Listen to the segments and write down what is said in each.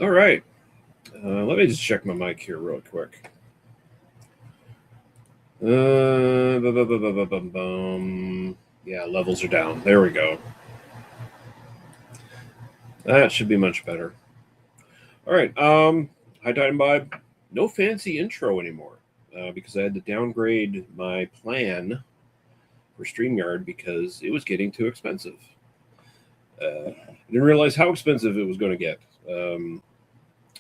All right. Let me just check my mic here real quick. Yeah, levels are down. There we go. That should be much better. All right. Hi, Titan Vibe. No fancy intro anymore because I had to downgrade my plan for StreamYard because it was getting too expensive. I didn't realize how expensive it was going to get.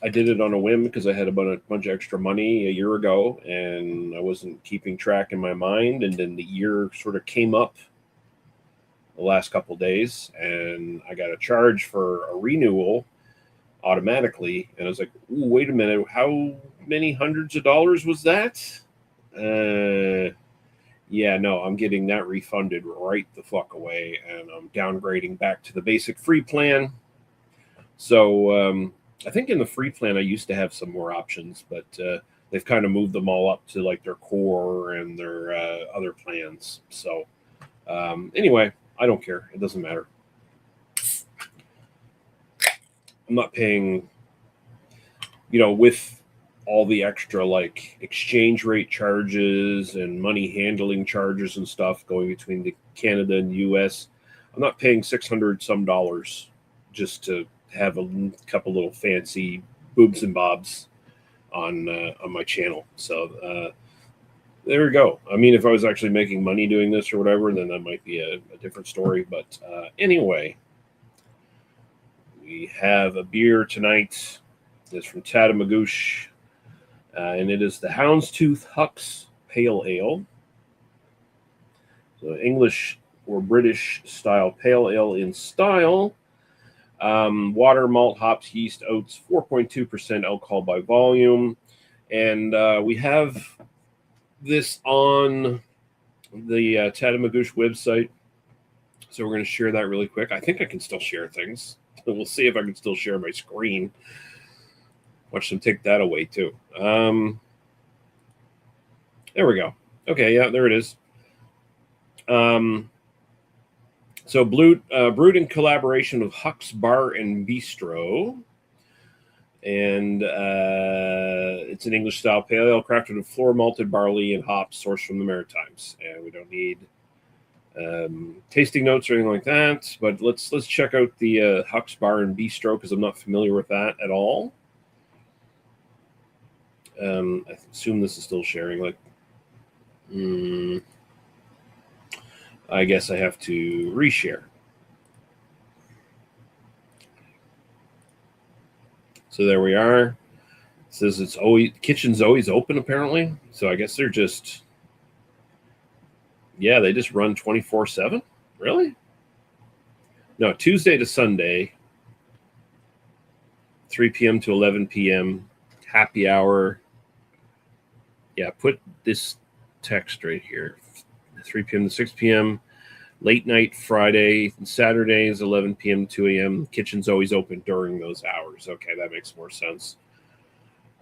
I did it on a whim because I had a bunch of extra money a year ago and I wasn't keeping track in my mind. And then the year sort of came up the last couple of days and I got a charge for a renewal automatically. And I was like, ooh, wait a minute, how many hundreds of dollars was that? Yeah, no, I'm getting that refunded right the fuck away. And I'm downgrading back to the basic free plan. So, I think in the free plan I used to have some more options, but they've kind of moved them all up to like their core and their other plans. So anyway, I don't care. It doesn't matter. I'm not paying, with all the extra like exchange rate charges and money handling charges and stuff going between the Canada and US. I'm not paying 600 some dollars just to have a couple little fancy boobs and bobs on my channel. So there we go. I mean, if I was actually making money doing this or whatever, then that might be a different story. But anyway, we have a beer tonight. It's from Tatamagouche, and it is the Houndstooth Hucks Pale Ale. So English or British style pale ale in style. Water, malt, hops, yeast, oats, 4.2% alcohol by volume. And we have this on the Tatamagouche website. So we're going to share that really quick. I think I can still share things. We'll see if I can still share my screen. Watch them take that away too. There we go. Okay, yeah, there it is. So brewed in collaboration with Huck's Bar and Bistro. And it's an English style pale ale crafted with floor malted barley and hops sourced from the Maritimes. And we don't need tasting notes or anything like that. But let's check out the Huck's Bar and Bistro because I'm not familiar with that at all. I assume this is still sharing. I guess I have to reshare. So there we are. It says kitchen's always open apparently. So I guess they're just they just run 24/7. Really? No, Tuesday to Sunday, 3 p.m. to 11 p.m. happy hour. Yeah, put this text right here. 3 p.m. to 6 p.m. Late night Friday and Saturdays, 11 p.m. to 2 a.m. Kitchen's always open during those hours. Okay, that makes more sense.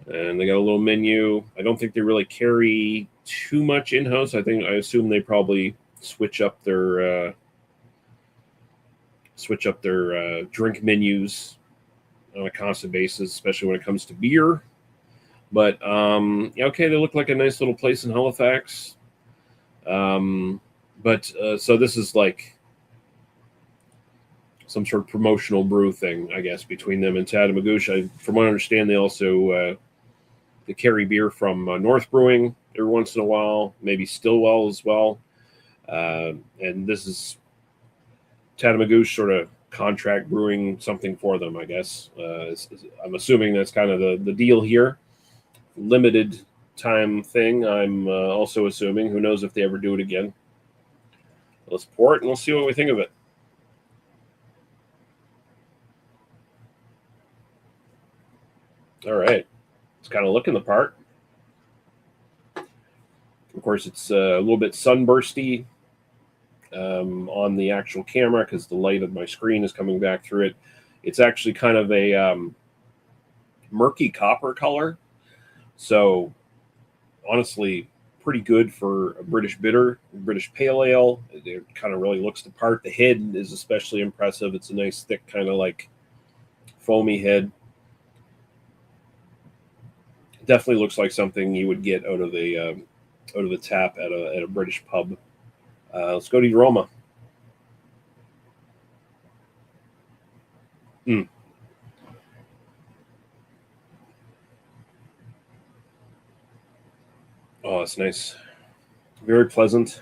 And they got a little menu. I don't think they really carry too much in-house. I assume they probably switch up their drink menus on a constant basis, especially when it comes to beer. But okay, they look like a nice little place in Halifax. So this is like some sort of promotional brew thing, I guess, between them and Tatamagouche. From what I understand, they also they carry beer from North Brewing every once in a while, maybe Stillwell as well. And this is Tatamagouche sort of contract brewing something for them, I guess. I'm assuming that's kind of the deal here. Limited time thing, I'm also assuming. Who knows if they ever do it again. Let's pour it and we'll see what we think of it. All right. It's kind of looking the part. Of course, it's a little bit sunbursty on the actual camera because the light of my screen is coming back through it. It's actually kind of a murky copper color. So, honestly, pretty good for a British pale ale. It kind of really looks the part. The head is especially impressive. It's a nice, thick, kind of like foamy head. Definitely looks like something you would get out of the tap at a British pub. Let's go to aroma. Mm. Oh, it's nice. Very pleasant.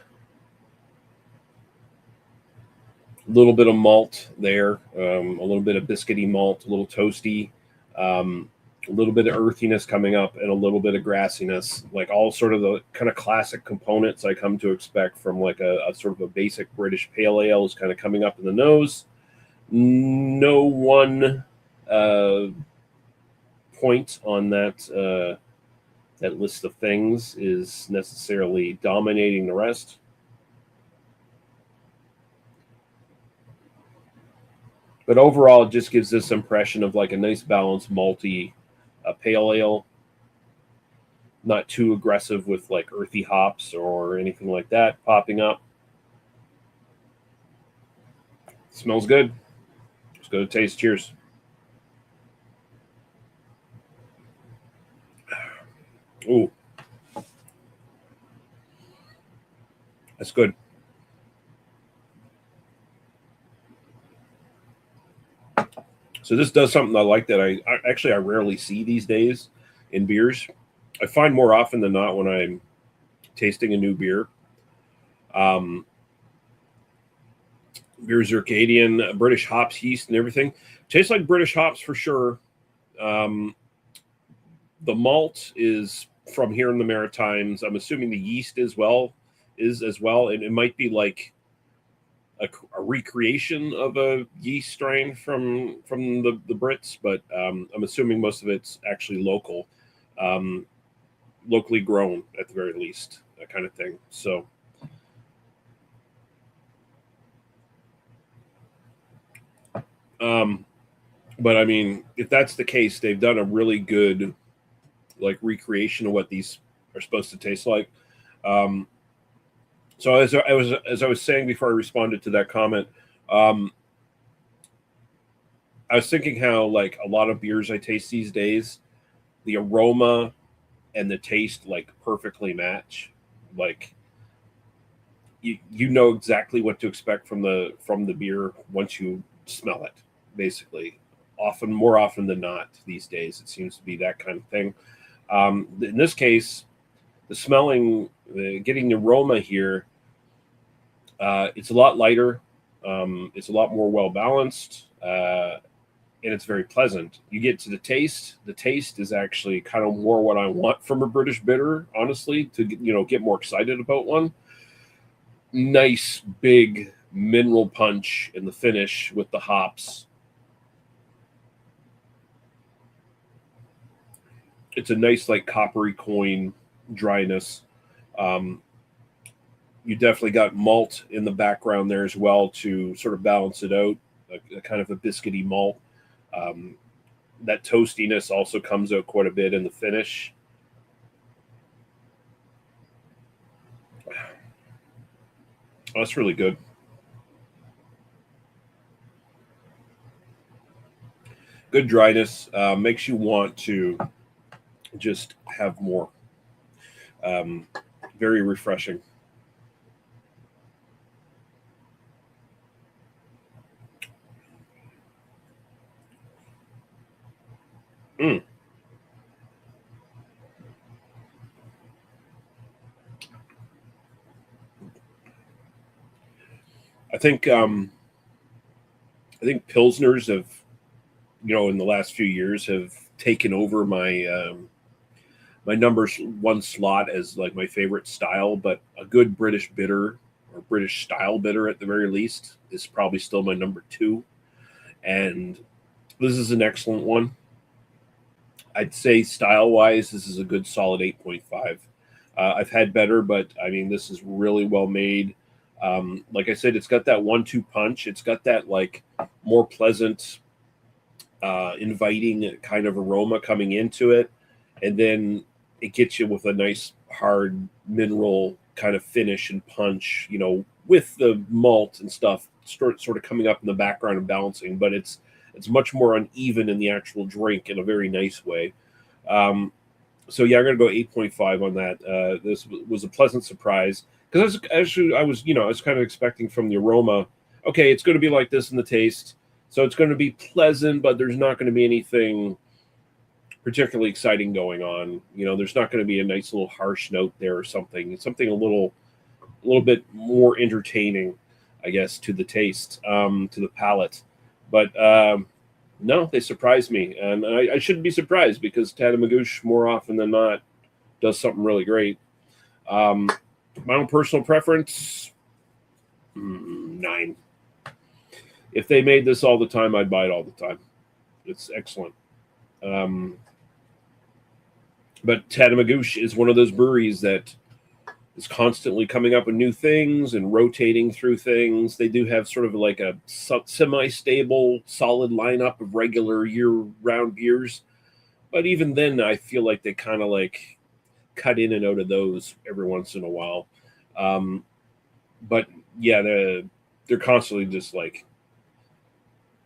A little bit of malt there, a little bit of biscuity malt, a little toasty, a little bit of earthiness coming up, and a little bit of grassiness. Like all sort of the kind of classic components I come to expect from like a sort of a basic British pale ale is kind of coming up in the nose. No one uh, point on that list of things is necessarily dominating the rest. But overall, it just gives this impression of like a nice balanced malty pale ale, not too aggressive with like earthy hops or anything like that popping up. Smells good. Let's go to taste. Cheers. Ooh, that's good. So this does something I like that I rarely see these days in beers. I find more often than not when I'm tasting a new beer, um, beer Circadian, British hops, yeast, and everything. Tastes like British hops for sure. Um, the malt is from here in the Maritimes. I'm assuming the yeast is as well, and it might be like a recreation of a yeast strain from the Brits, but I'm assuming most of it's actually local, um, locally grown at the very least, that kind of thing. So, um, but I mean, if that's the case, they've done a really good like recreation of what these are supposed to taste like. Um, so as I was saying before I responded to that comment, um, I was thinking how like a lot of beers I taste these days, the aroma and the taste like perfectly match. Like you know exactly what to expect from the beer once you smell it. Basically, often more often than not these days, it seems to be that kind of thing. In this case, the smelling, getting the aroma here, it's a lot lighter. It's a lot more well balanced. And it's very pleasant. You get to the taste. The taste is actually kind of more what I want from a British bitter, honestly, to get more excited about one. Nice big mineral punch in the finish with the hops. It's a nice like coppery coin dryness. Um, you definitely got malt in the background there as well to sort of balance it out. A kind of a biscuity malt. Um, that toastiness also comes out quite a bit in the finish. Oh, that's really good. Good dryness, makes you want to just have more. Um, Very refreshing. Mm. I think I think pilsners have in the last few years have taken over my number one slot as like my favorite style. But a good British bitter or British style bitter at the very least is probably still my number two. And this is an excellent one. I'd say style wise, this is a good solid 8.5. I've had better, but I mean, this is really well made. Like I said, it's got that 1-2 punch. It's got that like more pleasant, inviting kind of aroma coming into it. And then it gets you with a nice hard mineral kind of finish and punch, with the malt and stuff sort of coming up in the background and balancing, but it's much more uneven in the actual drink in a very nice way. Um, So yeah, I'm gonna go 8.5 on that. This was a pleasant surprise because I was kind of expecting from the aroma. Okay, it's going to be like this in the taste, so it's going to be pleasant, but there's not going to be anything particularly exciting going on. There's not going to be a nice little harsh note there or something. It's something a little bit more entertaining, I guess, to the taste, to the palate. But no, they surprised me, and I shouldn't be surprised because Tatamagouche, more often than not, does something really great. Um, my own personal preference, 9. If they made this all the time, I'd buy it all the time. It's excellent. Um, but Tatamagouche is one of those breweries that is constantly coming up with new things and rotating through things. They do have sort of like a semi-stable, solid lineup of regular year-round beers. But even then, I feel like they kind of like cut in and out of those every once in a while. Um, but yeah, they're constantly just like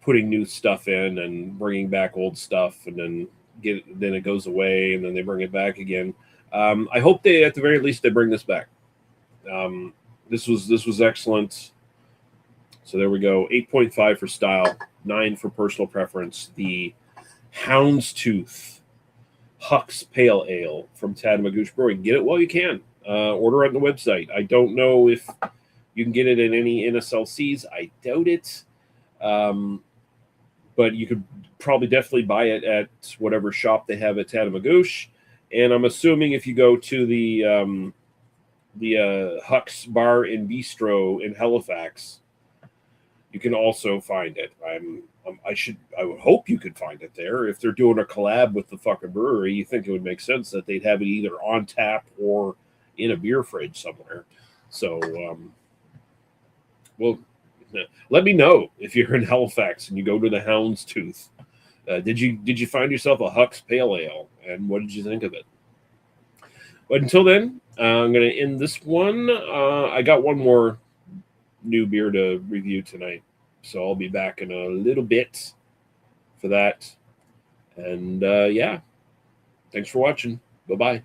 putting new stuff in and bringing back old stuff, and then it goes away, and then they bring it back again. I hope they, at the very least, they bring this back. This was excellent. So there we go. 8.5 for style, 9 for personal preference. The Houndstooth Huck's Pale Ale from Tatamagouche Brewing. Get it while you can. Order on the website. I don't know if you can get it in any NSLCs. I doubt it. But you could probably definitely buy it at whatever shop they have at Tatamagouche. And I'm assuming if you go to the Huck's Bar and Bistro in Halifax, you can also find it. I would hope you could find it there. If they're doing a collab with the fucking brewery, you think it would make sense that they'd have it either on tap or in a beer fridge somewhere. So, well, let me know if you're in Halifax and you go to the Houndstooth. Did you find yourself a Huck's Pale Ale, and what did you think of it? But until then, I'm going to end this one. I got one more new beer to review tonight, so I'll be back in a little bit for that. And yeah, thanks for watching. Bye-bye.